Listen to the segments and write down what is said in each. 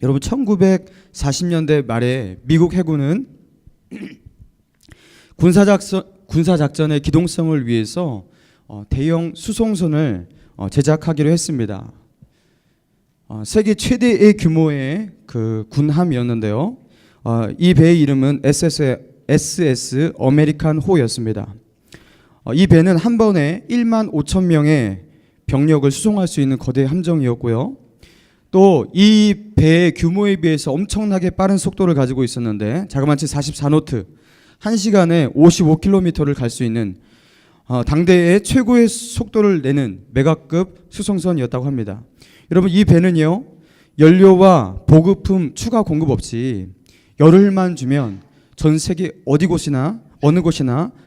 여러분 1940년대 말에 미국 해군은 군사작전의 기동성을 위해서 대형 수송선을 제작하기로 했습니다. 세계 최대의 규모의 그 군함이었는데요. 이 배의 이름은 SS 어메리칸 호였습니다. 이 배는 한 번에 1만 5천 명의 병력을 수송할 수 있는 거대 함정이었고요. 또 이 배의 규모에 비해서 엄청나게 빠른 속도를 가지고 있었는데 자그마치 44노트, 1시간에 55km를 갈 수 있는 당대의 최고의 속도를 내는 메가급 수송선이었다고 합니다. 여러분 이 배는요, 연료와 보급품 추가 공급 없이 열흘만 주면 전 세계 어느 곳이나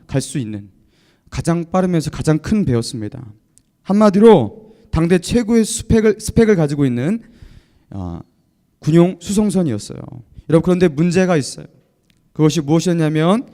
갈 수 있는 가장 빠르면서 가장 큰 배였습니다. 한마디로 당대 최고의 스펙을 가지고 있는 군용 수송선이었어요. 여러분 그런데 문제가 있어요. 그것이 무엇이었냐면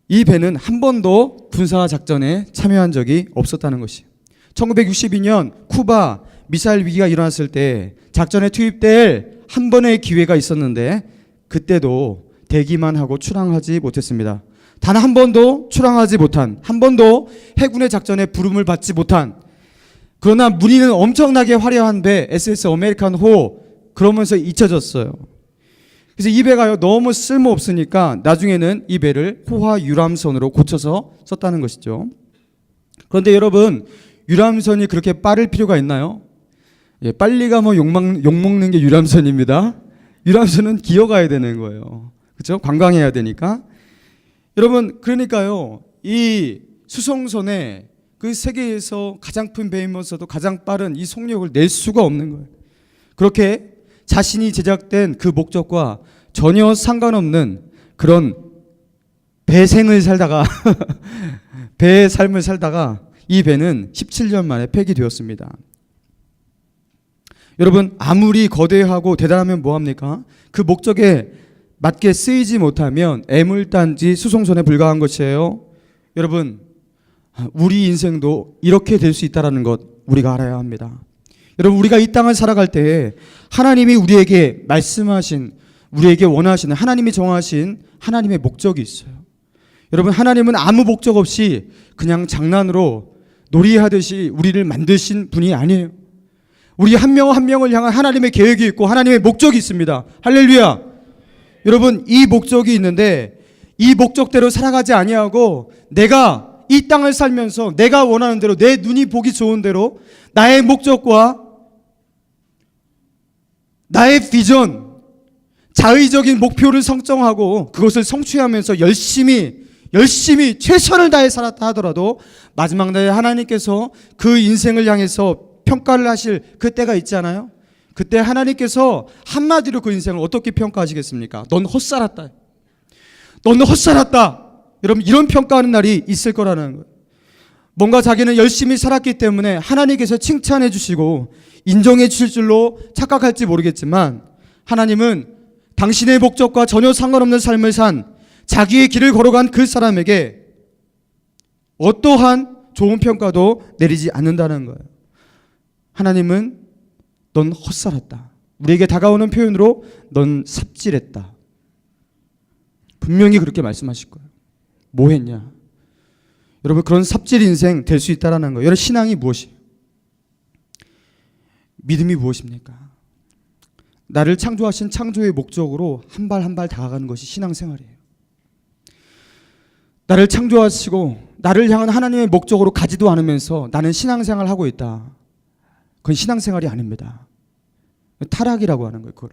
이 배는 한 번도 군사작전에 참여한 적이 없었다는 것이에요. 1962년 쿠바 미사일 위기가 일어났을 때 작전에 투입될 한 번의 기회가 있었는데 그때도 대기만 하고 출항하지 못했습니다. 단 한 번도 출항하지 못한, 한 번도 해군의 작전에 부름을 받지 못한, 그러나 무늬는 엄청나게 화려한 배 SS 어메리칸 호, 그러면서 잊혀졌어요. 그래서 이 배가요 너무 쓸모없으니까 나중에는 이 배를 호화 유람선으로 고쳐서 썼다는 것이죠. 그런데 여러분 유람선이 그렇게 빠를 필요가 있나요? 빨리 가면 욕먹는 게 유람선입니다. 유람선은 기어가야 되는 거예요. 그렇죠? 관광해야 되니까. 여러분 그러니까요 이 수송선에 그 세계에서 가장 큰 배이면서도 가장 빠른 이 속력을 낼 수가 없는 거예요. 그렇게 자신이 제작된 그 목적과 전혀 상관없는 그런 배생을 살다가 배의 삶을 살다가 이 배는 17년 만에 폐기되었습니다. 여러분 아무리 거대하고 대단하면 뭐합니까? 그 목적에 맞게 쓰이지 못하면 애물단지 수송선에 불과한 것이에요. 여러분 우리 인생도 이렇게 될 수 있다는 것 우리가 알아야 합니다. 여러분 우리가 이 땅을 살아갈 때 하나님이 우리에게 말씀하신, 우리에게 원하시는, 하나님이 정하신 하나님의 목적이 있어요. 여러분 하나님은 아무 목적 없이 그냥 장난으로 놀이하듯이 우리를 만드신 분이 아니에요. 우리 한 명 한 명을 향한 하나님의 계획이 있고 하나님의 목적이 있습니다. 할렐루야. 여러분 이 목적이 있는데 이 목적대로 살아가지 아니하고 내가 이 땅을 살면서 내가 원하는 대로, 내 눈이 보기 좋은 대로 나의 목적과 나의 비전, 자의적인 목표를 설정하고 그것을 성취하면서 열심히 최선을 다해 살았다 하더라도 마지막 날에 하나님께서 그 인생을 향해서 평가를 하실 그때가 있지 않아요? 그때 하나님께서 한마디로 그 인생을 어떻게 평가하시겠습니까? 넌 헛살았다. 넌 헛살았다. 여러분 이런 평가하는 날이 있을 거라는 거예요. 뭔가 자기는 열심히 살았기 때문에 하나님께서 칭찬해 주시고 인정해 주실 줄로 착각할지 모르겠지만 하나님은 당신의 목적과 전혀 상관없는 삶을 산 자기의 길을 걸어간 그 사람에게 어떠한 좋은 평가도 내리지 않는다는 거예요. 하나님은 넌 헛살았다. 우리에게 다가오는 표현으로 넌 삽질했다. 분명히 그렇게 말씀하실 거예요. 뭐 했냐? 여러분 그런 삽질 인생 될 수 있다라는 거예요. 여러분 신앙이 무엇이에요? 믿음이 무엇입니까? 나를 창조하신 창조의 목적으로 한 발 한 발 다가가는 것이 신앙생활이에요. 나를 창조하시고 나를 향한 하나님의 목적으로 가지도 않으면서 나는 신앙생활을 하고 있다. 그건 신앙생활이 아닙니다. 타락이라고 하는 거예요. 그걸.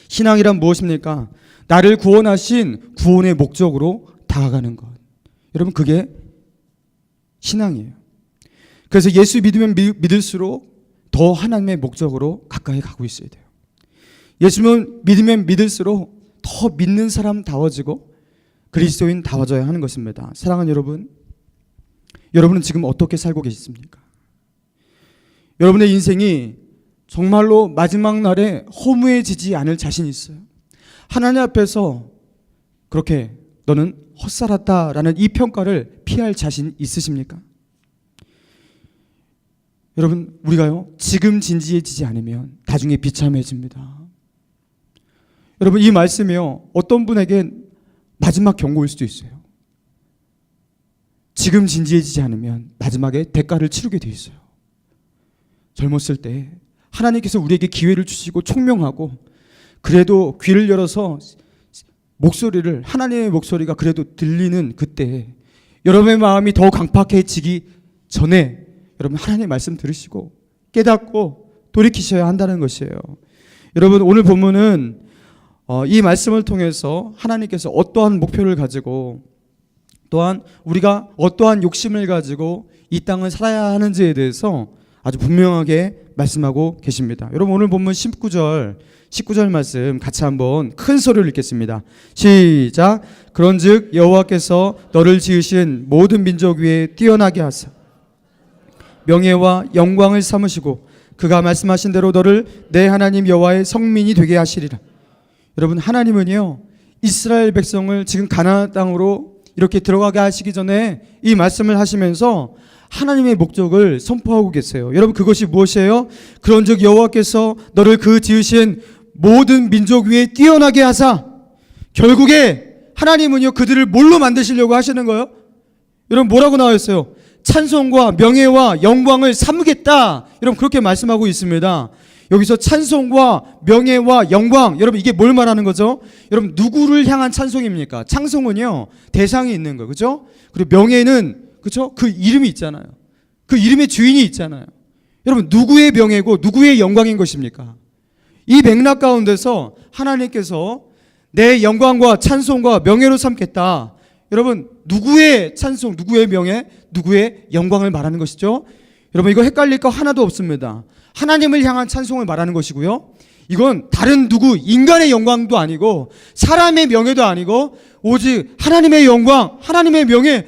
신앙이란 무엇입니까? 나를 구원하신 구원의 목적으로 다가가는 것. 여러분 그게 신앙이에요. 그래서 예수 믿으면 믿을수록 더 하나님의 목적으로 가까이 가고 있어야 돼요. 예수는 믿으면 믿을수록 더 믿는 사람다워지고 그리스도인다워져야 하는 것입니다. 사랑하는 여러분, 여러분은 지금 어떻게 살고 계십니까? 여러분의 인생이 정말로 마지막 날에 허무해지지 않을 자신이 있어요? 하나님 앞에서 그렇게 너는 헛살았다라는 이 평가를 피할 자신 있으십니까? 여러분, 우리가요, 지금 진지해지지 않으면 나중에 비참해집니다. 여러분, 이 말씀이요, 어떤 분에겐 마지막 경고일 수도 있어요. 지금 진지해지지 않으면 마지막에 대가를 치르게 돼 있어요. 젊었을 때 하나님께서 우리에게 기회를 주시고 총명하고, 그래도 귀를 열어서 목소리를, 하나님의 목소리가 그래도 들리는 그때, 여러분의 마음이 더 강팍해지기 전에 여러분 하나님의 말씀 들으시고 깨닫고 돌이키셔야 한다는 것이에요. 여러분, 오늘 본문은 이 말씀을 통해서 하나님께서 어떠한 목표를 가지고, 또한 우리가 어떠한 욕심을 가지고 이 땅을 살아야 하는지에 대해서 아주 분명하게 말씀하고 계십니다. 여러분, 오늘 본문 19절 말씀 같이 한번 큰 소리로 읽겠습니다. 시작. 그런즉 여호와께서 너를 지으신 모든 민족 위에 뛰어나게 하사 명예와 영광을 삼으시고 그가 말씀하신 대로 너를 내 하나님 여호와의 성민이 되게 하시리라. 여러분, 하나님은요, 이스라엘 백성을 지금 가나안 땅으로 이렇게 들어가게 하시기 전에 이 말씀을 하시면서 하나님의 목적을 선포하고 계세요. 여러분, 그것이 무엇이에요? 그런즉 여호와께서 너를 그 지으신 모든 민족 위에 뛰어나게 하사, 결국에 하나님은요, 그들을 뭘로 만드시려고 하시는 거예요? 여러분, 뭐라고 나와 있어요? 찬송과 명예와 영광을 삼겠다. 여러분, 그렇게 말씀하고 있습니다. 여기서 찬송과 명예와 영광, 여러분, 이게 뭘 말하는 거죠? 여러분, 누구를 향한 찬송입니까? 찬송은요, 대상이 있는 거, 그죠? 그리고 명예는, 그죠? 그 이름이 있잖아요. 그 이름의 주인이 있잖아요. 여러분, 누구의 명예고 누구의 영광인 것입니까? 이 맥락 가운데서 하나님께서 내 영광과 찬송과 명예로 삼겠다. 여러분, 누구의 찬송, 누구의 명예, 누구의 영광을 말하는 것이죠? 여러분, 이거 헷갈릴 거 하나도 없습니다. 하나님을 향한 찬송을 말하는 것이고요, 이건 다른 누구 인간의 영광도 아니고 사람의 명예도 아니고 오직 하나님의 영광, 하나님의 명예,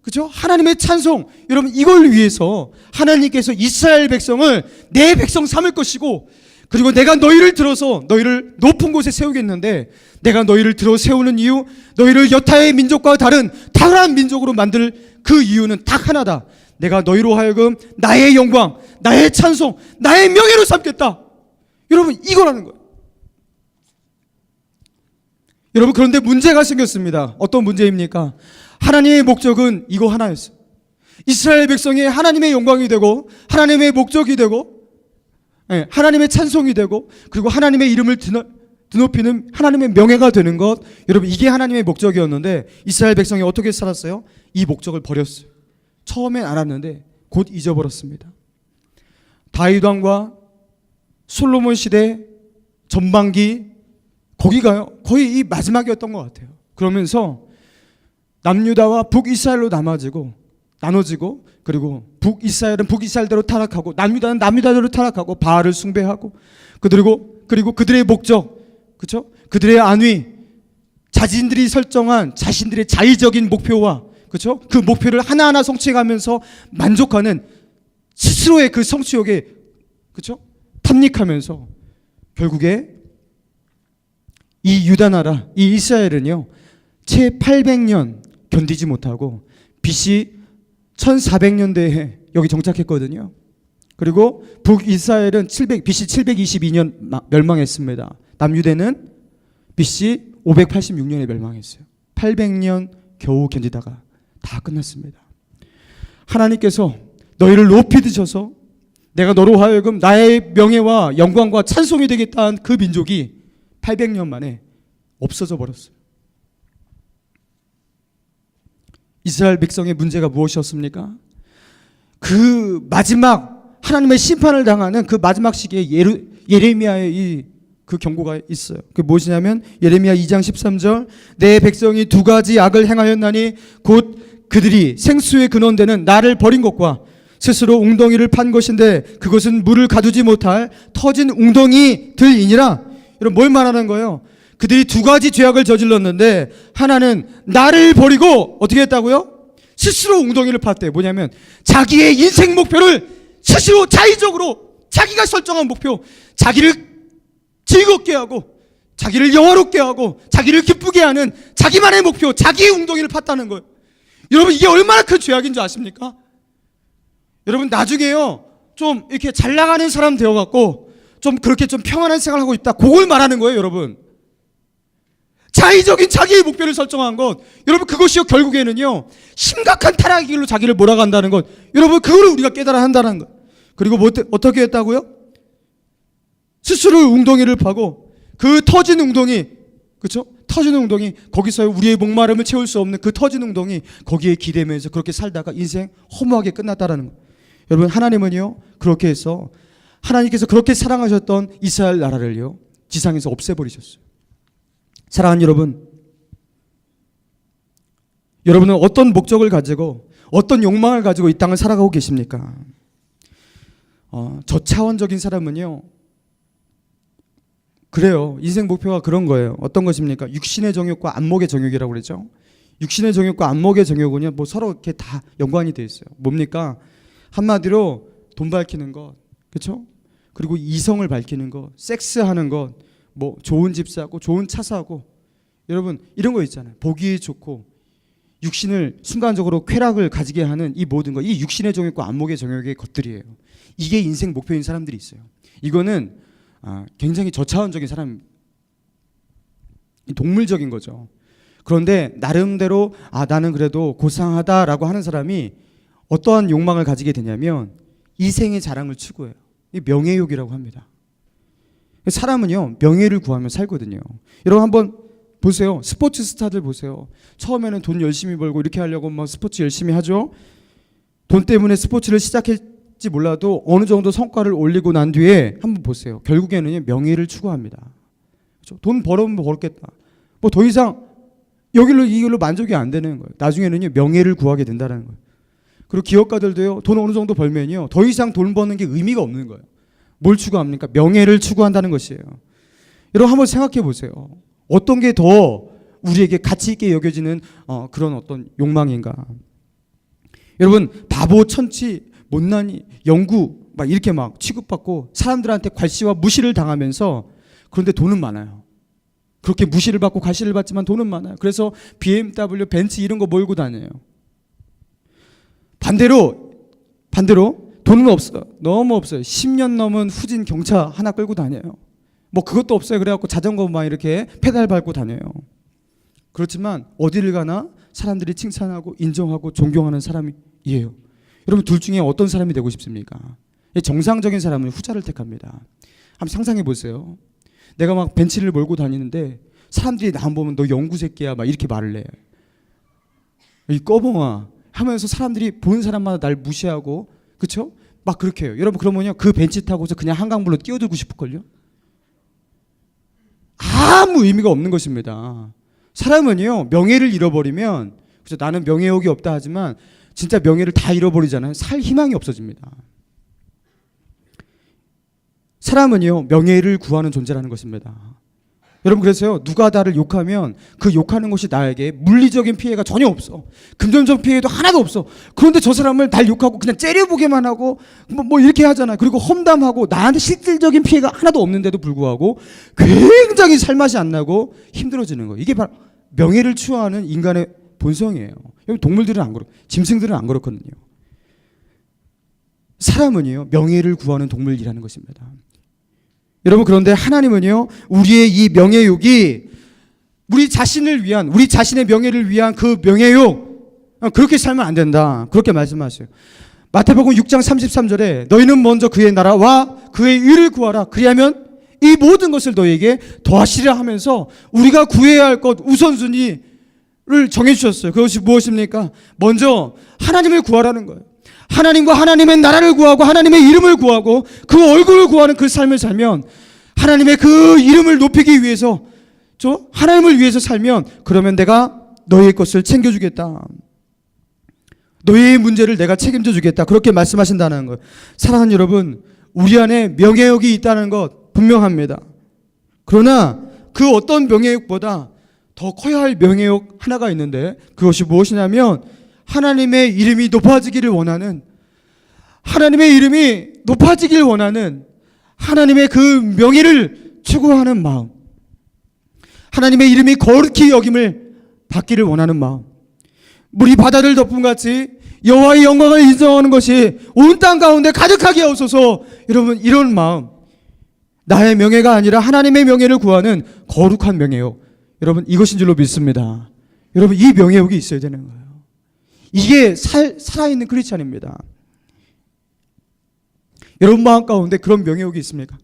그죠? 하나님의 찬송. 여러분, 이걸 위해서 하나님께서 이스라엘 백성을 내 백성 삼을 것이고, 그리고 내가 너희를 들어서 너희를 높은 곳에 세우겠는데, 내가 너희를 들어 세우는 이유, 너희를 여타의 민족과 다른 탁월한 민족으로 만들 그 이유는 딱 하나다. 내가 너희로 하여금 나의 영광, 나의 찬송, 나의 명예로 삼겠다. 여러분, 이거라는 거예요. 여러분, 그런데 문제가 생겼습니다. 어떤 문제입니까? 하나님의 목적은 이거 하나였어요. 이스라엘 백성이 하나님의 영광이 되고 하나님의 목적이 되고 하나님의 찬송이 되고, 그리고 하나님의 이름을 드높이는 하나님의 명예가 되는 것, 여러분, 이게 하나님의 목적이었는데 이스라엘 백성이 어떻게 살았어요? 이 목적을 버렸어요. 처음엔 알았는데 곧 잊어버렸습니다. 다윗 왕과 솔로몬 시대 전반기, 거기가요 거의 이 마지막이었던 것 같아요. 그러면서 남유다와 북이스라엘로 나눠지고, 그리고 북이스라엘은 북이스라엘대로 타락하고 남유다는 남유다대로 타락하고 바알을 숭배하고, 그리고 그들의 목적, 그렇죠? 그들의 안위, 자신들이 설정한 자신들의 자의적인 목표와, 그렇죠? 그 목표를 하나하나 성취해가면서 만족하는 스스로의 그 성취욕에, 그렇죠? 탐닉하면서 결국에 이 유다 나라, 이 이스라엘은요, 채 800년 견디지 못하고 BC 1400년대에 여기 정착했거든요. 그리고 북이스라엘은 BC 722년 멸망했습니다. 남유대는 BC 586년에 멸망했어요. 800년 겨우 견디다가 다 끝났습니다. 하나님께서 너희를 높이 드셔서 내가 너로 하여금 나의 명예와 영광과 찬송이 되겠다는 그 민족이 800년 만에 없어져 버렸어요. 이스라엘 백성의 문제가 무엇이었습니까? 그 마지막 하나님의 심판을 당하는 그 마지막 시기에 예레미야의 그 경고가 있어요. 그게 무엇이냐면 예레미야 2장 13절, 내 백성이 두 가지 악을 행하였나니 곧 그들이 생수의 근원되는 나를 버린 것과 스스로 웅덩이를 판 것인데 그것은 물을 가두지 못할 터진 웅덩이들이니라. 여러분, 뭘 말하는 거예요? 그들이 두 가지 죄악을 저질렀는데, 하나는 나를 버리고 어떻게 했다고요? 스스로 웅덩이를 팠대요. 뭐냐면 자기의 인생 목표를 스스로 자의적으로 자기가 설정한 목표, 자기를 즐겁게 하고 자기를 영화롭게 하고 자기를 기쁘게 하는 자기만의 목표, 자기의 웅덩이를 팠다는 거예요. 여러분, 이게 얼마나 큰 죄악인 줄 아십니까? 여러분, 나중에요, 좀 이렇게 잘 나가는 사람 되어갖고 좀 그렇게 좀 평안한 생활을 하고 있다. 그걸 말하는 거예요, 여러분. 자의적인 자기의 목표를 설정한 것, 여러분 그것이요 결국에는요 심각한 타락의 길로 자기를 몰아간다는 것, 여러분 그거를 우리가 깨달아야 한다는 것. 그리고 어떻게 했다고요? 스스로 웅덩이를 파고 그 터진 웅덩이, 그렇죠? 터진 웅덩이, 거기서 우리의 목마름을 채울 수 없는 그 터진 웅덩이, 거기에 기대면서 그렇게 살다가 인생 허무하게 끝났다라는 것. 여러분 하나님은요 그렇게 해서, 하나님께서 그렇게 사랑하셨던 이스라엘 나라를요 지상에서 없애버리셨어요. 사랑하는 여러분, 여러분은 어떤 목적을 가지고 어떤 욕망을 가지고 이 땅을 살아가고 계십니까? 저차원적인 사람은요 그래요. 인생 목표가 그런 거예요. 어떤 것입니까? 육신의 정욕과 안목의 정욕이라고 그러죠. 육신의 정욕과 안목의 정욕은요 뭐 서로 이렇게 다 연관이 돼 있어요. 뭡니까? 한마디로 돈 밝히는 것, 그렇죠? 그리고 이성을 밝히는 것, 섹스하는 것, 뭐 좋은 집 사고 좋은 차 사고, 여러분 이런 거 있잖아요. 보기 좋고 육신을 순간적으로 쾌락을 가지게 하는 이 모든 것, 이 육신의 정욕과 안목의 정욕의 것들이에요. 이게 인생 목표인 사람들이 있어요. 이거는 굉장히 저차원적인 사람, 동물적인 거죠. 그런데 나름대로 나는 그래도 고상하다라고 하는 사람이 어떠한 욕망을 가지게 되냐면 이생의 자랑을 추구해요. 이 명예욕이라고 합니다. 사람은요 명예를 구하며 살거든요. 여러분 한번 보세요. 스포츠 스타들 보세요. 처음에는 돈 열심히 벌고 이렇게 하려고 막 스포츠 열심히 하죠. 돈 때문에 스포츠를 시작했지 몰라도 어느 정도 성과를 올리고 난 뒤에 한번 보세요. 결국에는 명예를 추구합니다. 그렇죠? 돈 벌으면 벌겠다. 뭐 더 이상 이걸로 만족이 안 되는 거예요. 나중에는요 명예를 구하게 된다는 거예요. 그리고 기업가들도요 돈 어느 정도 벌면요 더 이상 돈 버는 게 의미가 없는 거예요. 뭘 추구합니까? 명예를 추구한다는 것이에요. 여러분 한번 생각해 보세요. 어떤 게 더 우리에게 가치 있게 여겨지는 그런 어떤 욕망인가? 여러분 바보, 천치, 못난이, 영구 막 이렇게 막 취급받고 사람들한테 괄시와 무시를 당하면서, 그런데 돈은 많아요. 그렇게 무시를 받고 괄시를 받지만 돈은 많아요. 그래서 BMW, 벤츠 이런 거 몰고 다녀요. 반대로 돈은 없어요. 너무 없어요. 10년 넘은 후진 경차 하나 끌고 다녀요. 뭐 그것도 없어요. 그래갖고 자전거 막 이렇게 페달 밟고 다녀요. 그렇지만 어디를 가나 사람들이 칭찬하고 인정하고 존경하는 사람이에요. 여러분 둘 중에 어떤 사람이 되고 싶습니까? 정상적인 사람은 후자를 택합니다. 한번 상상해 보세요. 내가 막 벤츠를 몰고 다니는데 사람들이 나 보면 너 영구 새끼야 막 이렇게 말을 해. 이 꺼봉아 하면서 사람들이 보는 사람마다 날 무시하고, 그렇죠? 막 그렇게 해요. 여러분 그러면요 그 벤츠 타고서 그냥 한강물로 뛰어들고 싶을걸요? 아무 의미가 없는 것입니다. 사람은요 명예를 잃어버리면, 그렇죠? 나는 명예욕이 없다 하지만 진짜 명예를 다 잃어버리잖아요. 살 희망이 없어집니다. 사람은요 명예를 구하는 존재라는 것입니다. 여러분 그래서요 누가 나를 욕하면 그 욕하는 것이 나에게 물리적인 피해가 전혀 없어. 금전적 피해도 하나도 없어. 그런데 저 사람을 날 욕하고 그냥 째려보기만 하고 뭐 이렇게 하잖아요. 그리고 험담하고 나한테 실질적인 피해가 하나도 없는데도 불구하고 굉장히 살맛이 안 나고 힘들어지는 거예요. 이게 바로 명예를 추구하는 인간의 본성이에요. 여러분 동물들은 안 그렇고 짐승들은 안 그렇거든요. 사람은요 명예를 구하는 동물이라는 것입니다. 여러분 그런데 하나님은요 우리의 이 명예욕이 우리 자신을 위한, 우리 자신의 명예를 위한 그 명예욕, 그렇게 살면 안 된다 그렇게 말씀하세요. 마태복음 6장 33절에 너희는 먼저 그의 나라와 그의 의를 구하라 그리하면 이 모든 것을 너희에게 더하시리라 하면서 우리가 구해야 할 것 우선순위를 정해주셨어요. 그것이 무엇입니까? 먼저 하나님을 구하라는 거예요. 하나님과 하나님의 나라를 구하고 하나님의 이름을 구하고 그 얼굴을 구하는 그 삶을 살면, 하나님의 그 이름을 높이기 위해서 하나님을 위해서 살면, 그러면 내가 너희의 것을 챙겨주겠다. 너희의 문제를 내가 책임져 주겠다. 그렇게 말씀하신다는 거예요. 사랑하는 여러분, 우리 안에 명예욕이 있다는 것 분명합니다. 그러나 그 어떤 명예욕보다 더 커야 할 명예욕 하나가 있는데, 그것이 무엇이냐면 하나님의 이름이 높아지기를 원하는, 하나님의 이름이 높아지길 원하는 하나님의 그 명예를 추구하는 마음, 하나님의 이름이 거룩히 여김을 받기를 원하는 마음, 물이 바다를 덮음같이 여호와의 영광을 인정하는 것이 온 땅 가운데 가득하게 하옵소서. 여러분, 이런 마음, 나의 명예가 아니라 하나님의 명예를 구하는 거룩한 명예요. 여러분, 이것인 줄로 믿습니다. 여러분, 이 명예욕이 있어야 되는 거예요. 이게 살아있는 크리스찬입니다. 여러분 마음 가운데 그런 명예욕이 있습니까?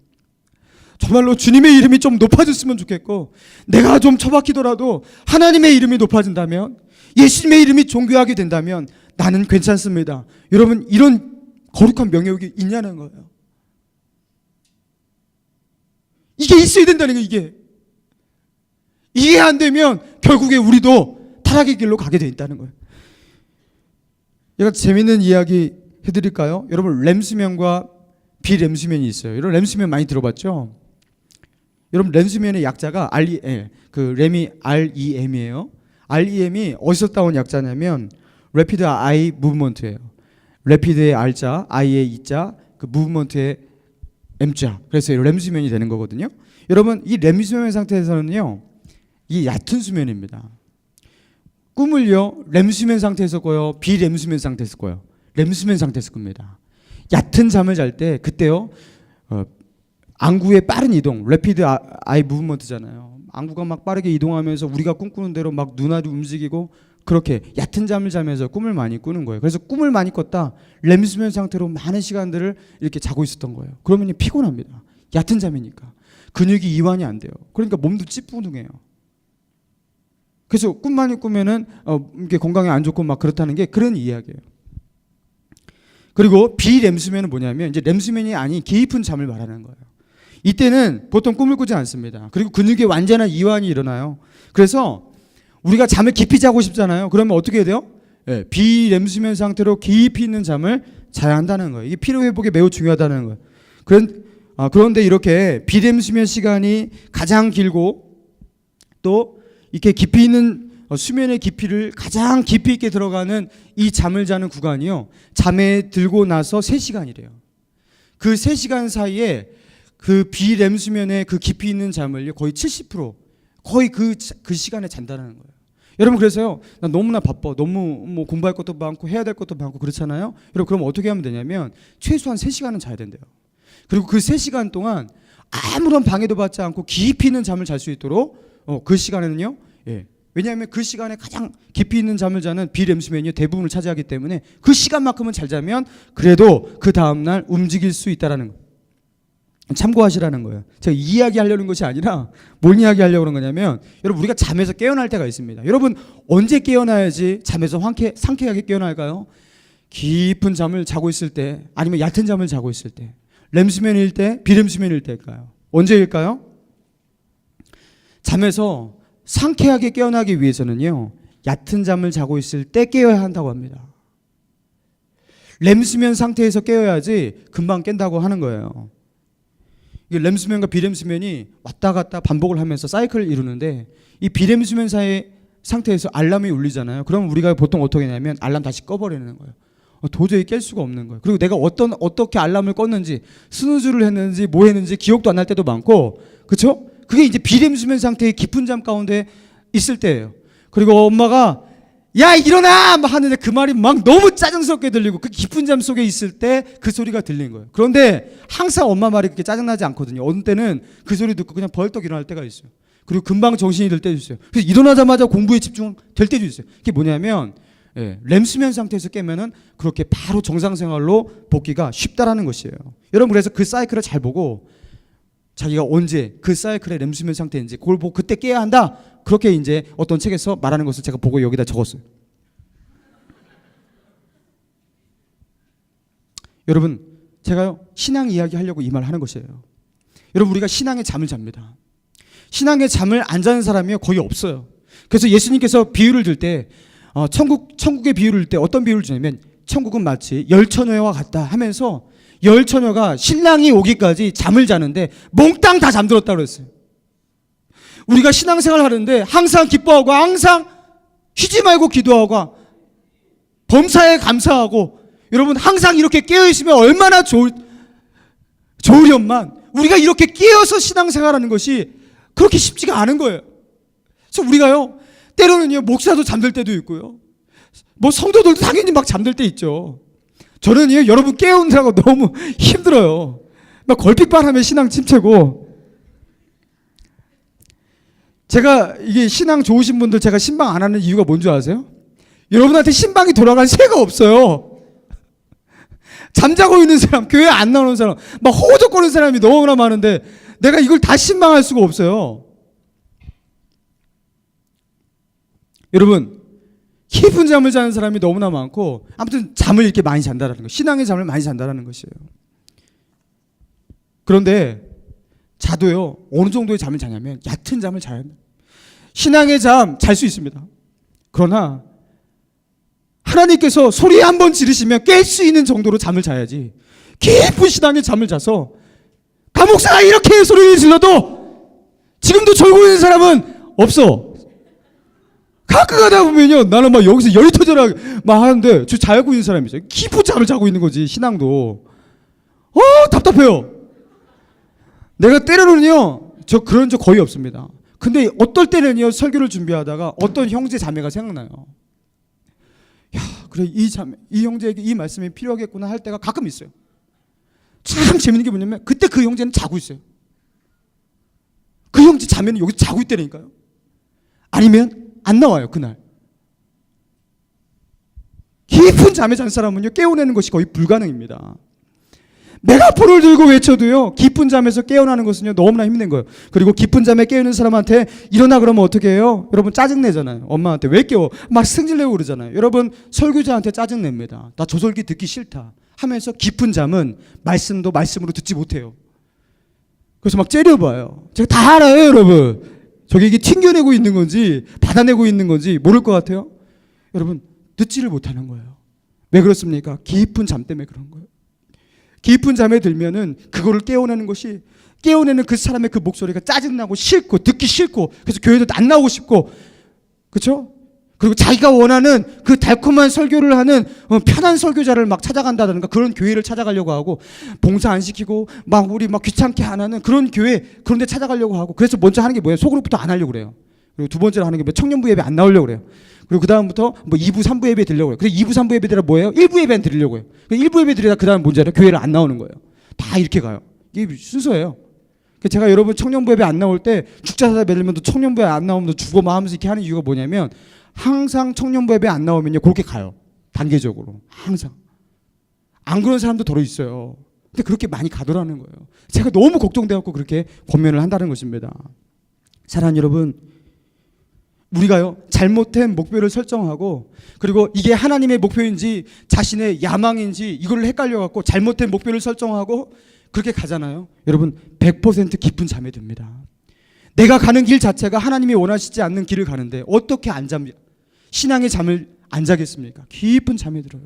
정말로 주님의 이름이 좀 높아졌으면 좋겠고, 내가 좀 처박히더라도 하나님의 이름이 높아진다면, 예수님의 이름이 존귀하게 된다면 나는 괜찮습니다. 여러분, 이런 거룩한 명예욕이 있냐는 거예요. 이게 있어야 된다는 거예요. 이게 안 되면 결국에 우리도 타락의 길로 가게 돼 있다는 거예요. 제가 재밌는 이야기 해드릴까요? 여러분, 램수면과 비램수면이 있어요. 여러분, 램수면 많이 들어봤죠? 여러분, 램수면의 약자가 램이 REM이에요. REM이 어디서 따온 약자냐면 Rapid Eye Movement예요. Rapid의 R자, Eye의 E자, 그 Movement의 M자. 그래서 램수면이 되는 거거든요. 여러분, 이 램수면 상태에서는요, 이 얕은 수면입니다. 꿈을요, 램수면 상태에서 꿔요, 비램수면 상태에서 꿔요. 램수면 상태에서 꿉니다. 얕은 잠을 잘 때 그때요, 안구의 빠른 이동, Rapid Eye Movement잖아요. 안구가 막 빠르게 이동하면서 우리가 꿈꾸는 대로 막 눈알이 움직이고, 그렇게 얕은 잠을 자면서 꿈을 많이 꾸는 거예요. 그래서 꿈을 많이 꿨다, 램수면 상태로 많은 시간들을 이렇게 자고 있었던 거예요. 그러면 피곤합니다. 얕은 잠이니까 근육이 이완이 안 돼요. 그러니까 몸도 찌뿌둥해요. 그래서 꿈 많이 꾸면은 이게 건강에 안 좋고 막 그렇다는 게 그런 이야기예요. 그리고 비램수면은 뭐냐면 이제 램수면이 아닌 깊은 잠을 말하는 거예요. 이때는 보통 꿈을 꾸지 않습니다. 그리고 근육의 완전한 이완이 일어나요. 그래서 우리가 잠을 깊이 자고 싶잖아요. 그러면 어떻게 해야 돼요? 비램수면 상태로 깊이 있는 잠을 자야 한다는 거예요. 이게 피로 회복에 매우 중요하다는 거예요. 그런데 이렇게 비램수면 시간이 가장 길고, 또 이렇게 깊이 있는 수면의 깊이를 가장 깊이 있게 들어가는 이 잠을 자는 구간이요, 잠에 들고 나서 3시간이래요. 그 3시간 사이에 그 비램수면의 그 깊이 있는 잠을 거의 70%, 거의 그 시간에 잔다는 거예요. 여러분, 그래서요, 나 너무나 바빠, 너무 뭐 공부할 것도 많고 해야 될 것도 많고 그렇잖아요. 여러분, 그럼 어떻게 하면 되냐면 최소한 3시간은 자야 된대요. 그리고 그 3시간 동안 아무런 방해도 받지 않고 깊이 있는 잠을 잘 수 있도록 그 시간에는요, 왜냐하면 그 시간에 가장 깊이 있는 잠을 자는 비램수면이 대부분을 차지하기 때문에 그 시간만큼은 잘 자면 그래도 그 다음날 움직일 수 있다라는 거예요. 참고하시라는 거예요. 제가 이야기하려는 것이 아니라 뭘 이야기하려고 그런 거냐면, 여러분, 우리가 잠에서 깨어날 때가 있습니다. 여러분, 언제 깨어나야지 잠에서 상쾌하게 깨어날까요? 깊은 잠을 자고 있을 때, 아니면 얕은 잠을 자고 있을 때, 램수면일 때, 비램수면일 때일까요? 언제일까요? 잠에서 상쾌하게 깨어나기 위해서는요, 얕은 잠을 자고 있을 때 깨어야 한다고 합니다. 램수면 상태에서 깨어야지 금방 깬다고 하는 거예요. 램수면과 비램수면이 왔다 갔다 반복을 하면서 사이클을 이루는데, 이 비램수면 사이 상태에서 알람이 울리잖아요. 그럼 우리가 보통 어떻게 하냐면 알람 다시 꺼버리는 거예요. 도저히 깰 수가 없는 거예요. 그리고 내가 어떻게 알람을 껐는지, 스누즈를 했는지 뭐 했는지 기억도 안 날 때도 많고, 그렇죠? 그게 이제 비램수면 상태의 깊은 잠 가운데 있을 때예요. 그리고 엄마가 야 일어나! 막 하는데 그 말이 막 너무 짜증스럽게 들리고, 그 깊은 잠 속에 있을 때 그 소리가 들리는 거예요. 그런데 항상 엄마 말이 그렇게 짜증나지 않거든요. 어느 때는 그 소리 듣고 그냥 벌떡 일어날 때가 있어요. 그리고 금방 정신이 들 때도 있어요. 그래서 일어나자마자 공부에 집중될 때도 있어요. 그게 뭐냐면, 램수면 상태에서 깨면은 그렇게 바로 정상생활로 복귀가 쉽다라는 것이에요. 여러분, 그래서 그 사이클을 잘 보고 자기가 언제 그 사이클의 램수면 상태인지 그걸 보고 그때 깨야 한다, 그렇게 이제 어떤 책에서 말하는 것을 제가 보고 여기다 적었어요. 여러분, 제가요, 신앙 이야기 하려고 이 말 하는 것이에요. 여러분, 우리가 신앙의 잠을 잡니다. 신앙의 잠을 안 자는 사람이 거의 없어요. 그래서 예수님께서 비유를 들 때, 천국의 비유를 들 때 어떤 비유를 주냐면, 천국은 마치 열처녀와 같다 하면서, 열처녀가 신랑이 오기까지 잠을 자는데 몽땅 다 잠들었다고 그랬어요. 우리가 신앙생활 하는데 항상 기뻐하고, 항상 쉬지 말고 기도하고, 범사에 감사하고, 여러분 항상 이렇게 깨어있으면 얼마나 좋으련만, 우리가 이렇게 깨어서 신앙생활하는 것이 그렇게 쉽지가 않은 거예요. 그래서 우리가요, 때로는요, 목사도 잠들 때도 있고요, 뭐 성도들도 당연히 막 잠들 때 있죠. 저는 여러분 깨우느라고 너무 힘들어요. 막 걸핏발하면 신앙 침체고. 제가 이게 신앙 좋으신 분들 제가 신방 안 하는 이유가 뭔지 아세요? 여러분한테 신방이 돌아갈 새가 없어요. 잠자고 있는 사람, 교회 안 나오는 사람, 막 호적거리는 사람이 너무나 많은데 내가 이걸 다 신방할 수가 없어요. 여러분, 깊은 잠을 자는 사람이 너무나 많고, 아무튼 잠을 이렇게 많이 잔다라는 거, 신앙의 잠을 많이 잔다라는 것이에요. 그런데 자도요, 어느 정도의 잠을 자냐면 얕은 잠을 자야 합니다. 신앙의 잠 잘 수 있습니다. 그러나 하나님께서 소리 한번 지르시면 깰 수 있는 정도로 잠을 자야지, 깊은 신앙의 잠을 자서 감옥사가 이렇게 소리를 질러도 지금도 졸고 있는 사람은 없어. 가끔 가다 보면요, 나는 막 여기서 열이 터져라 막 하는데 저 자고 있는 사람이 있어요. 깊은 잠을 자고 있는 거지. 신앙도 답답해요. 내가 때로는요, 저 그런 적 거의 없습니다. 근데 어떨 때는요, 설교를 준비하다가 어떤 형제 자매가 생각나요. 야, 그래, 이 형제에게 이 말씀이 필요하겠구나 할 때가 가끔 있어요. 참 재밌는 게 뭐냐면 그때 그 형제는 자고 있어요. 그 형제 자매는 여기서 자고 있다니까요. 아니면 안 나와요, 그날. 깊은 잠에 잔 사람은요, 깨어내는 것이 거의 불가능입니다. 메가폰을 들고 외쳐도요, 깊은 잠에서 깨어나는 것은요, 너무나 힘든 거예요. 그리고 깊은 잠에 깨우는 사람한테 일어나 그러면 어떻게 해요? 여러분 짜증내잖아요. 엄마한테 왜 깨워? 막 승질내고 그러잖아요. 여러분 설교자한테 짜증냅니다. 나 저 설교 듣기 싫다 하면서 깊은 잠은 말씀도 말씀으로 듣지 못해요. 그래서 막 째려봐요. 제가 다 알아요, 여러분. 저게 이게 튕겨내고 있는 건지 받아내고 있는 건지 모를 것 같아요. 여러분 듣지를 못하는 거예요. 왜 그렇습니까? 깊은 잠 때문에 그런 거예요. 깊은 잠에 들면은 그거를 깨어내는 것이, 깨어내는 그 사람의 그 목소리가 짜증나고 싫고 듣기 싫고, 그래서 교회도 안 나오고 싶고, 그렇죠? 그리고 자기가 원하는 그 달콤한 설교를 하는 편한 설교자를 막 찾아간다든가 그런 교회를 찾아가려고 하고, 봉사 안 시키고 막 우리 막 귀찮게 안 하는 그런 교회, 그런 데 찾아가려고 하고, 그래서 먼저 하는 게 뭐예요? 소그룹부터 안 하려고 그래요. 그리고 두 번째로 하는 게 뭐 청년부 예배 안 나오려고 그래요. 그리고 그 다음부터 뭐 2부 3부 예배 드리려고 해요. 그래서 2부 3부 예배 드리라 뭐예요? 1부 예배는 드리려고 해요. 1부 예배 드리다 그 다음 뭔지 알아요? 교회를 안 나오는 거예요. 다 이렇게 가요. 이게 순서예요. 제가 여러분 청년부 예배 안 나올 때 죽자사자 매들면 또 청년부 예배 안 나오면 또 죽어 막 하면서 이렇게 하는 이유가 뭐냐면, 항상 청년부 예배 안 나오면요, 그렇게 가요. 단계적으로. 항상. 안 그런 사람도 더러 있어요. 근데 그렇게 많이 가더라는 거예요. 제가 너무 걱정돼갖고 그렇게 권면을 한다는 것입니다. 사랑하는 여러분, 우리가요, 잘못된 목표를 설정하고, 그리고 이게 하나님의 목표인지 자신의 야망인지 이걸 헷갈려갖고 잘못된 목표를 설정하고 그렇게 가잖아요. 여러분 100% 깊은 잠에 듭니다. 내가 가는 길 자체가 하나님이 원하시지 않는 길을 가는데 어떻게 안 잠, 신앙의 잠을 안 자겠습니까? 깊은 잠에 들어요.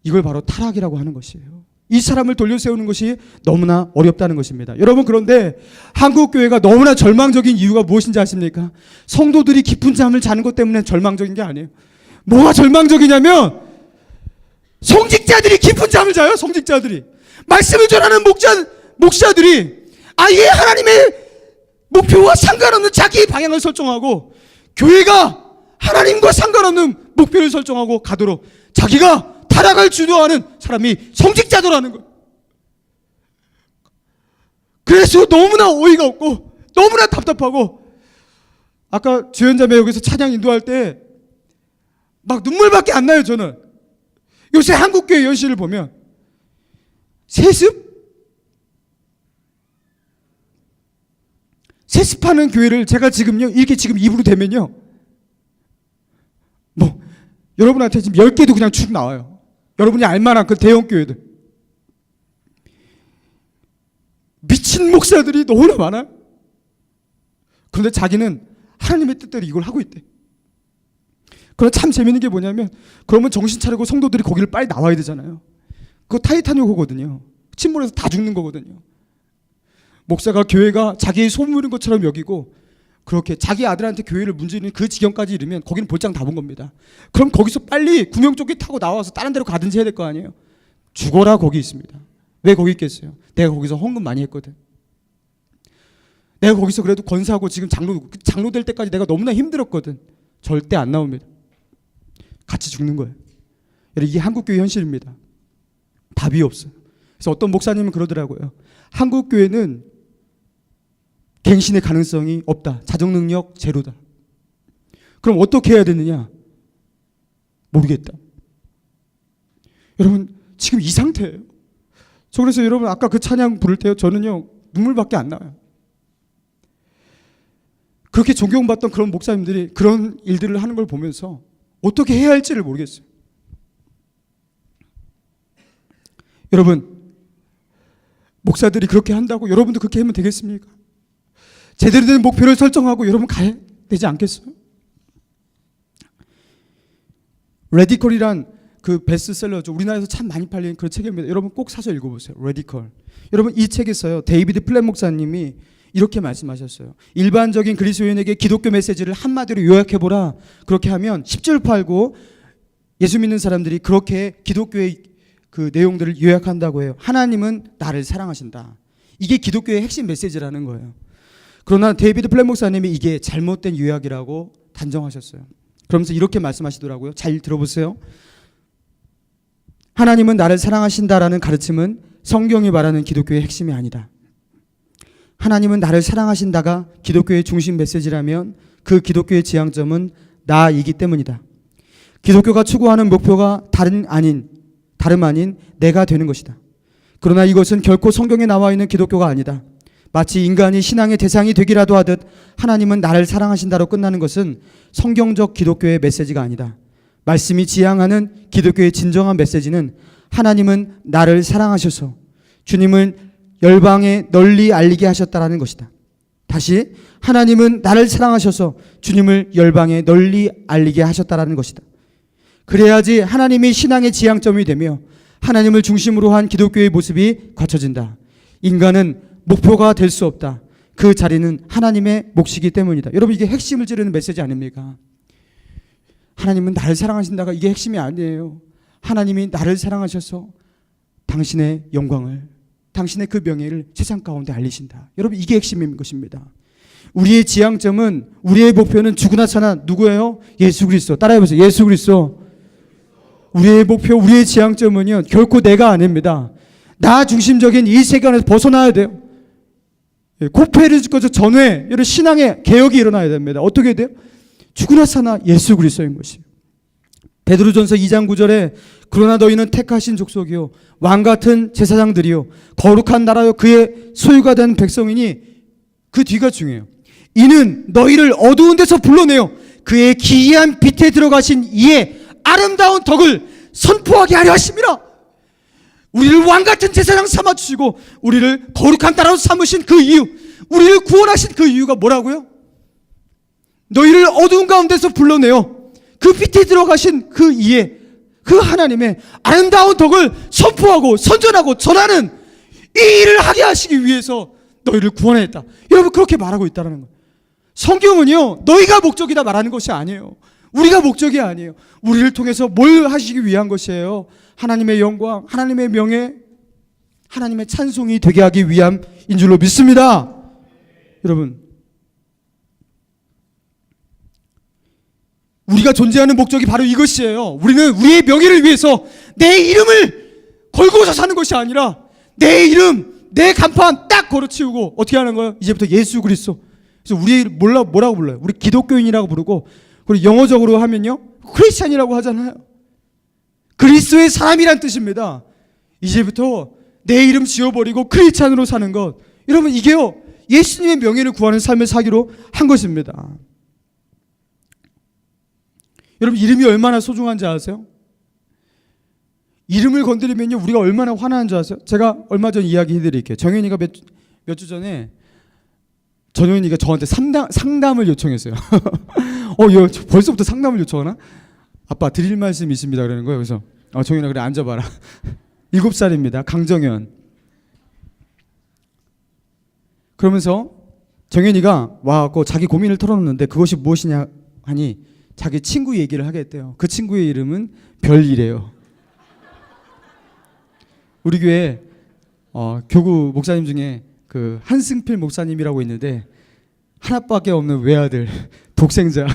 이걸 바로 타락이라고 하는 것이에요. 이 사람을 돌려세우는 것이 너무나 어렵다는 것입니다. 여러분, 그런데 한국교회가 너무나 절망적인 이유가 무엇인지 아십니까? 성도들이 깊은 잠을 자는 것 때문에 절망적인 게 아니에요. 뭐가 절망적이냐면 성직자들이 깊은 잠을 자요. 성직자들이. 말씀을 전하는 목사들이 아예 하나님의 목표와 상관없는 자기의 방향을 설정하고, 교회가 하나님과 상관없는 목표를 설정하고 가도록 자기가 타락을 주도하는 사람이 성직자들라는 거예요. 그래서 너무나 어이가 없고 너무나 답답하고, 아까 주연자매 여기서 찬양 인도할 때 막 눈물밖에 안 나요. 저는 요새 한국교회 연실을 보면 세습하는 교회를 제가 지금요, 이렇게 지금 입으로 대면요, 뭐 여러분한테 지금 10개도 그냥 쭉 나와요. 여러분이 알만한 그 대형 교회들. 미친 목사들이 너무나 많아요. 그런데 자기는 하나님의 뜻대로 이걸 하고 있대. 그런데 참 재밌는 게 뭐냐면, 그러면 정신 차리고 성도들이 거기를 빨리 나와야 되잖아요. 그거 타이타닉호거든요. 침몰해서 다 죽는 거거든요. 목사가 교회가 자기의 소물인 것처럼 여기고, 그렇게 자기 아들한테 교회를 문지르는 그 지경까지 이르면 거기는 볼장 다 본 겁니다. 그럼 거기서 빨리 구명조끼 타고 나와서 다른 데로 가든지 해야 될 거 아니에요. 죽어라 거기 있습니다. 왜 거기 있겠어요? 내가 거기서 헌금 많이 했거든. 내가 거기서 그래도 권사하고 지금 장로 될 때까지 내가 너무나 힘들었거든. 절대 안 나옵니다. 같이 죽는 거예요. 여러분, 이게 한국교회 현실입니다. 답이 없어요. 그래서 어떤 목사님은 그러더라고요. 한국교회는 갱신의 가능성이 없다. 자정능력 제로다. 그럼 어떻게 해야 되느냐? 모르겠다. 여러분, 지금 이 상태예요. 저 그래서 여러분 아까 그 찬양 부를 때요, 저는요 눈물밖에 안 나와요. 그렇게 존경받던 그런 목사님들이 그런 일들을 하는 걸 보면서 어떻게 해야 할지를 모르겠어요. 여러분, 목사들이 그렇게 한다고 여러분도 그렇게 하면 되겠습니까? 제대로 된 목표를 설정하고 여러분 가야 되지 않겠어요? 레디컬이란 그 베스트셀러죠. 우리나라에서 참 많이 팔린 그런 책입니다. 여러분 꼭 사서 읽어보세요. 레디컬. 여러분 이 책에서요, 데이비드 플랫 목사님이 이렇게 말씀하셨어요. 일반적인 그리스도인에게 기독교 메시지를 한마디로 요약해보라. 그렇게 하면 10줄 팔고 예수 믿는 사람들이 그렇게 기독교의 그 내용들을 요약한다고 해요. 하나님은 나를 사랑하신다. 이게 기독교의 핵심 메시지라는 거예요. 그러나 데이비드 플랫 목사님이 이게 잘못된 요약이라고 단정하셨어요. 그러면서 이렇게 말씀하시더라고요. 잘 들어보세요. 하나님은 나를 사랑하신다라는 가르침은 성경이 말하는 기독교의 핵심이 아니다. 하나님은 나를 사랑하신다가 기독교의 중심 메시지라면 그 기독교의 지향점은 나이기 때문이다. 기독교가 추구하는 목표가 다름 아닌 내가 되는 것이다. 그러나 이것은 결코 성경에 나와 있는 기독교가 아니다. 마치 인간이 신앙의 대상이 되기라도 하듯 하나님은 나를 사랑하신다로 끝나는 것은 성경적 기독교의 메시지가 아니다. 말씀이 지향하는 기독교의 진정한 메시지는 하나님은 나를 사랑하셔서 주님을 열방에 널리 알리게 하셨다라는 것이다. 다시, 하나님은 나를 사랑하셔서 주님을 열방에 널리 알리게 하셨다라는 것이다. 그래야지 하나님이 신앙의 지향점이 되며 하나님을 중심으로 한 기독교의 모습이 갖춰진다. 인간은 목표가 될 수 없다. 그 자리는 하나님의 몫이기 때문이다. 여러분, 이게 핵심을 찌르는 메시지 아닙니까? 하나님은 나를 사랑하신다가 이게 핵심이 아니에요. 하나님이 나를 사랑하셔서 당신의 영광을, 당신의 그 명예를 세상 가운데 알리신다. 여러분, 이게 핵심인 것입니다. 우리의 지향점은, 우리의 목표는 죽으나 사나 누구예요? 예수 그리스도. 따라해보세요. 예수 그리스도. 우리의 목표, 우리의 지향점은요, 결코 내가 아닙니다. 나 중심적인 이 세계관에서 벗어나야 돼요. 코페르 전후에 이런 신앙의 개혁이 일어나야 됩니다. 어떻게 돼요? 죽으나 사나 예수 그리스도인 것이에요. 베드로전서 2장 9절에 그러나 너희는 택하신 족속이요 왕같은 제사장들이요 거룩한 나라요 그의 소유가 된 백성이니, 그 뒤가 중요해요. 이는 너희를 어두운 데서 불러내어 그의 기이한 빛에 들어가신 이의 아름다운 덕을 선포하게 하려 하심이라. 우리를 왕같은 제사장 삼아주시고 우리를 거룩한 나라로 삼으신 그 이유, 우리를 구원하신 그 이유가 뭐라고요? 너희를 어두운 가운데서 불러내어 그 빛에 들어가신 그 이의, 그 하나님의 아름다운 덕을 선포하고 선전하고 전하는 이 일을 하게 하시기 위해서 너희를 구원했다. 여러분, 그렇게 말하고 있다는 거예요. 성경은요, 너희가 목적이다 말하는 것이 아니에요. 우리가 목적이 아니에요. 우리를 통해서 뭘 하시기 위한 것이에요? 하나님의 영광, 하나님의 명예, 하나님의 찬송이 되게 하기 위함인 줄로 믿습니다. 여러분, 우리가 존재하는 목적이 바로 이것이에요. 우리는 우리의 명예를 위해서 내 이름을 걸고서 사는 것이 아니라 내 이름, 내 간판 딱 걸어치우고 어떻게 하는 거예요? 이제부터 예수 그리스도. 그래서 우리 뭐라고 불러요? 우리 기독교인이라고 부르고, 그리고 영어적으로 하면요, 크리스찬이라고 하잖아요. 그리스도의 사람이란 뜻입니다. 이제부터 내 이름 지워버리고 크리스찬으로 사는 것. 여러분, 이게요, 예수님의 명예를 구하는 삶을 사기로 한 것입니다. 여러분, 이름이 얼마나 소중한지 아세요? 이름을 건드리면요, 우리가 얼마나 화나는 줄 아세요? 제가 얼마 전 이야기 해드릴게요. 정현이가 몇 주 전에 정현이가 저한테 상담을 요청했어요. 벌써부터 상담을 요청하나? 아빠 드릴 말씀이 있습니다 그러는 거예요. 그래서 정현아, 그래 앉아봐라. 7살입니다. 강정현. 그러면서 정현이가 와갖고 자기 고민을 털어놓는데 그것이 무엇이냐 하니 자기 친구 얘기를 하겠대요. 그 친구의 이름은 별이래요. 우리 교회 교구 목사님 중에 그 한승필 목사님이라고 있는데 하나밖에 없는 외아들, 독생자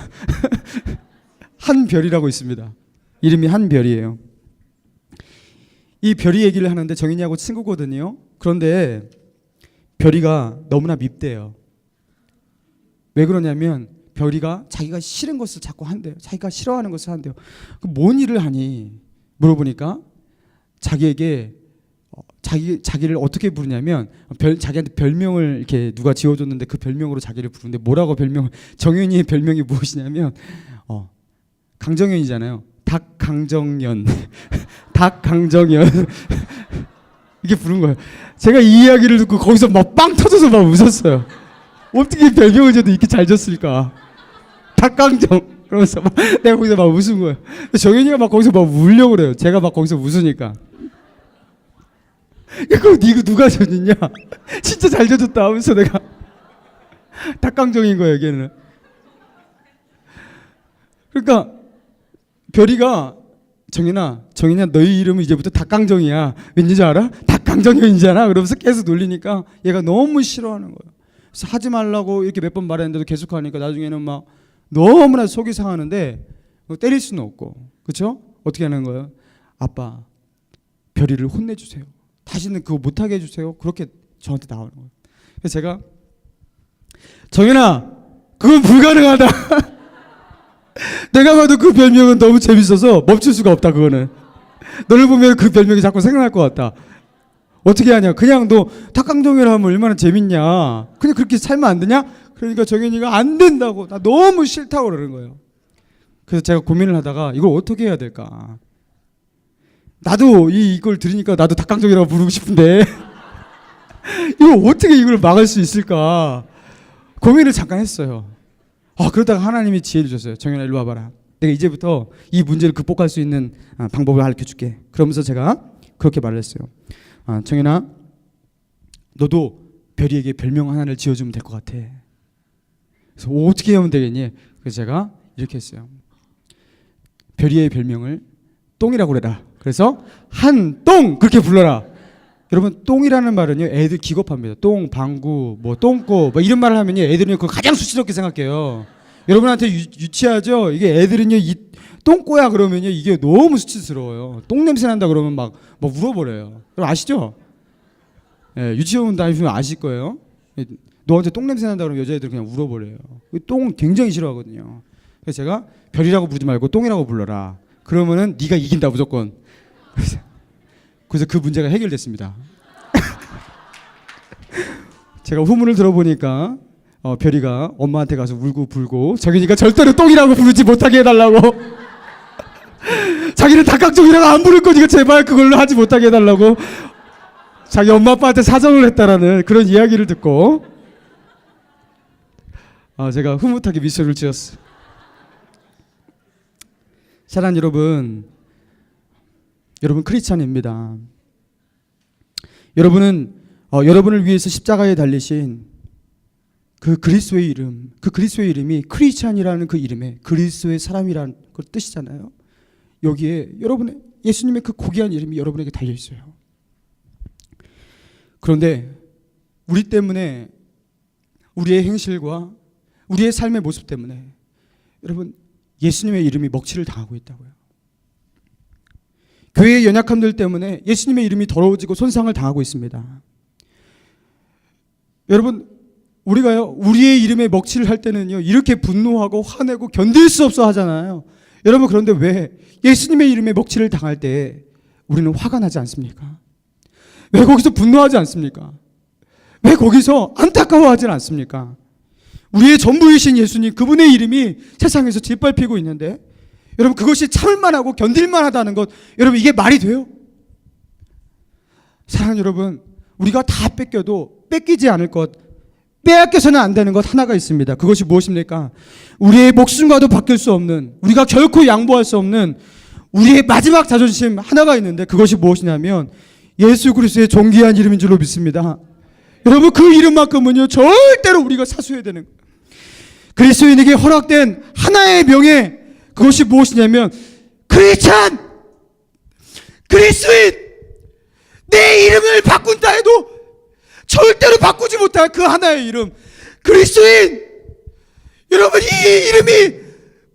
한별이라고 있습니다. 이름이 한별이에요. 이 별이 얘기를 하는데 정인이하고 친구거든요. 그런데 별이가 너무나 밉대요. 왜 그러냐면 별이가 자기가 싫은 것을 자꾸 한대요. 자기가 싫어하는 것을 한대요. 뭔 일을 하니? 물어보니까 자기에게 자기를 어떻게 부르냐면 자기한테 별명을 이렇게 누가 지어줬는데 그 별명으로 자기를 부르는데 뭐라고 별명? 정윤이의 별명이 무엇이냐면 강정현이잖아요. 닭강정연. 닭강정연. 이게 부른 거예요. 제가 이 이야기를 듣고 거기서 막 빵 터져서 막 웃었어요. 어떻게 별명을 줘도 이렇게 잘 줬을까? 닭강정. 그러면서 막 내가 거기서 막 웃은 거예요. 정현이가 막 거기서 막 울려고 그래요. 제가 막 거기서 웃으니까. 이거 누가 줬냐? 진짜 잘 줬다 하면서 내가 닭강정인 거예요, 걔는. 그러니까 별이가 정인아 너희 이름은 이제부터 닭강정이야. 왠지 알아? 닭강정현이잖아. 그러면서 계속 놀리니까 얘가 너무 싫어하는 거예요. 그래서 하지 말라고 이렇게 몇 번 말했는데도 계속 하니까 나중에는 막 너무나 속이 상하는데 때릴 수는 없고, 그렇죠? 어떻게 하는 거예요? 아빠, 별이를 혼내주세요. 다시는 그거 못하게 해주세요. 그렇게 저한테 나오는 거예요. 그래서 제가 정현아, 그건 불가능하다. 내가 봐도 그 별명은 너무 재밌어서 멈출 수가 없다. 그거는 너를 보면 그 별명이 자꾸 생각날 것 같다. 어떻게 하냐? 그냥 너 닭강정이라 하면 얼마나 재밌냐? 그냥 그렇게 살면 안 되냐? 그러니까 정현이가 안 된다고, 나 너무 싫다고 그러는 거예요. 그래서 제가 고민을 하다가 이걸 어떻게 해야 될까? 나도 이걸 들으니까 나도 닭강정이라고 부르고 싶은데 이걸 어떻게 이걸 막을 수 있을까? 고민을 잠깐 했어요. 그러다가 하나님이 지혜를 주셨어요. 정현아, 일로 와봐라. 내가 이제부터 이 문제를 극복할 수 있는 방법을 가르쳐줄게. 그러면서 제가 그렇게 말을 했어요. 정현아, 너도 별이에게 별명 하나를 지어주면 될 것 같아. 그래서 어떻게 하면 되겠니? 그래서 제가 이렇게 했어요. 별이의 별명을 똥이라고 그래라. 그래서 한똥 그렇게 불러라. 여러분, 똥이라는 말은요, 애들 기겁합니다. 똥, 방구, 뭐 똥꼬, 뭐 이런 말을 하면요, 애들은 그걸 가장 수치스럽게 생각해요. 여러분한테 유치하죠? 이게 애들은요, 이 똥꼬야 그러면요, 이게 너무 수치스러워요. 똥 냄새 난다 그러면 막 울어버려요. 여러분 아시죠? 예, 유치원 다니시면 아실 거예요. 너한테 똥 냄새 난다 그러면 여자애들 그냥 울어버려요. 똥 굉장히 싫어하거든요. 그래서 제가 별이라고 부르지 말고 똥이라고 불러라. 그러면은 네가 이긴다 무조건. 그래서 그 문제가 해결됐습니다. 제가 후문을 들어보니까 별이가 엄마한테 가서 울고 불고 자기니까 절대로 똥이라고 부르지 못하게 해달라고. 자기는 닭강정이라고 안 부를 거니까 제발 그걸로 하지 못하게 해달라고 자기 엄마 아빠한테 사정을 했다라는 그런 이야기를 듣고 제가 흐뭇하게 미소를 지었어요. 사랑하는 여러분 크리스찬입니다. 여러분은 여러분을 위해서 십자가에 달리신 그 그리스도의 이름, 그 그리스도의 이름이 크리스찬이라는 그 이름에 그리스도의 사람이라는 그 뜻이잖아요. 여기에 여러분의 예수님의 그 고귀한 이름이 여러분에게 달려 있어요. 그런데 우리 때문에, 우리의 행실과 우리의 삶의 모습 때문에 여러분 예수님의 이름이 먹칠을 당하고 있다고요. 교회의 연약함들 때문에 예수님의 이름이 더러워지고 손상을 당하고 있습니다. 여러분, 우리가요, 우리의 이름에 먹칠을 할 때는요, 이렇게 분노하고 화내고 견딜 수 없어 하잖아요. 여러분, 그런데 왜 예수님의 이름에 먹칠을 당할 때 우리는 화가 나지 않습니까? 왜 거기서 분노하지 않습니까? 왜 거기서 안타까워하지 않습니까? 우리의 전부이신 예수님, 그분의 이름이 세상에서 짓밟히고 있는데 여러분, 그것이 참을만하고 견딜만하다는 것, 여러분 이게 말이 돼요? 사랑하는 여러분, 우리가 다 뺏겨도 뺏기지 않을 것, 빼앗겨서는 안 되는 것 하나가 있습니다. 그것이 무엇입니까? 우리의 목숨과도 바뀔 수 없는, 우리가 결코 양보할 수 없는 우리의 마지막 자존심 하나가 있는데 그것이 무엇이냐면 예수 그리스도의 존귀한 이름인 줄로 믿습니다. 여러분, 그 이름만큼은요 절대로 우리가 사수해야 되는 거예요. 그리스도인에게 허락된 하나의 명예, 그것이 무엇이냐면 크리스찬, 그리스도인, 내 이름을 바꾼다 해도 절대로 바꾸지 못할 그 하나의 이름, 그리스도인. 여러분, 이 이름이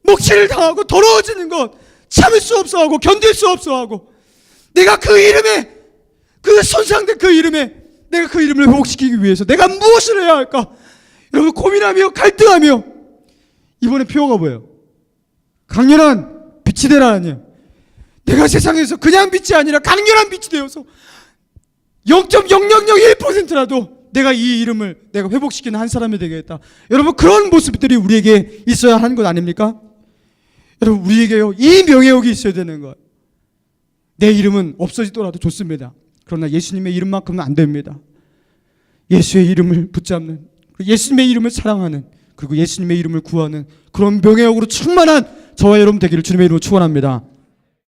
목칠을 당하고 더러워지는 것, 참을 수 없어하고 견딜 수 없어하고 내가 그 이름에 그 손상된 그 이름에 내가 그 이름을 회복시키기 위해서 내가 무엇을 해야 할까? 여러분 고민하며 갈등하며 이번에 표어가 뭐예요? 강렬한 빛이 되라 아니에요. 내가 세상에서 그냥 빛이 아니라 강렬한 빛이 되어서 0.0001%라도 내가 이 이름을 내가 회복시키는 한 사람이 되겠다. 여러분 그런 모습들이 우리에게 있어야 하는 것 아닙니까? 여러분 우리에게요 이 명예욕이 있어야 되는 거예요. 내 이름은 없어지더라도 좋습니다. 그러나 예수님의 이름만큼은 안 됩니다. 예수의 이름을 붙잡는, 예수님의 이름을 사랑하는, 그리고 예수님의 이름을 구하는 그런 명예욕으로 충만한 저와 여러분 되기를 주님의 이름으로 축원합니다.